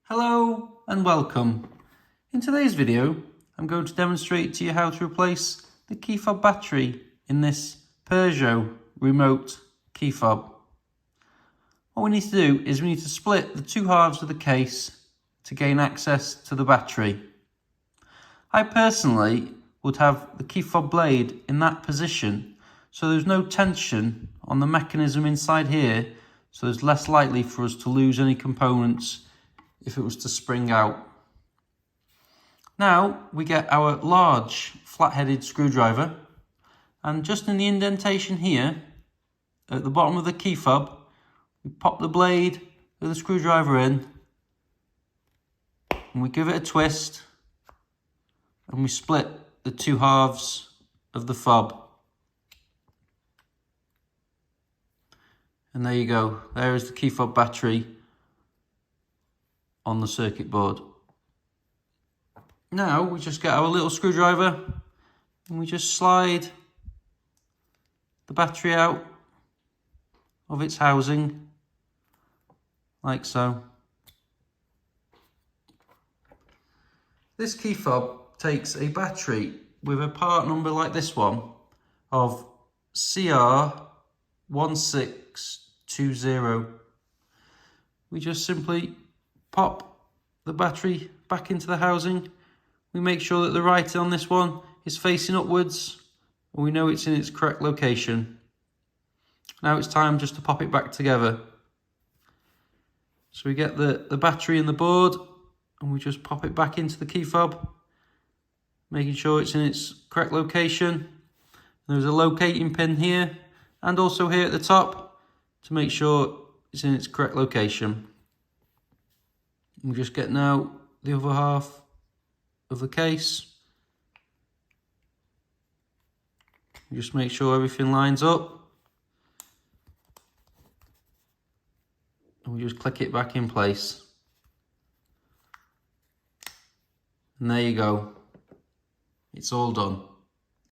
Hello and welcome. In today's video, I'm going to demonstrate to you how to replace the key fob battery in this Peugeot remote key fob. What we need to do is we need to split the two halves of the case to gain access to the battery. I personally would have the key fob blade in that position so there's no tension on the mechanism inside here, so there's less likely for us to lose any components if it was to spring out. Now we get our large flat-headed screwdriver, and just in the indentation here at the bottom of the key fob, we pop the blade of the screwdriver in and we give it a twist and we split the two halves of the fob. And there you go, there is the key fob battery on the circuit board. Now we just get our little screwdriver and we just slide the battery out of its housing like so. This key fob takes a battery with a part number like this one of CR1620. We just simply pop the battery back into the housing. We make sure that the writing on this one is facing upwards and we know it's in its correct location. Now it's time just to pop it back together. So we get the battery in the board and we just pop it back into the key fob, making sure it's in its correct location. There's a locating pin here and also here at the top to make sure it's in its correct location. We just get now the other half of the case. Just make sure everything lines up. And we just click it back in place. And there you go. It's all done.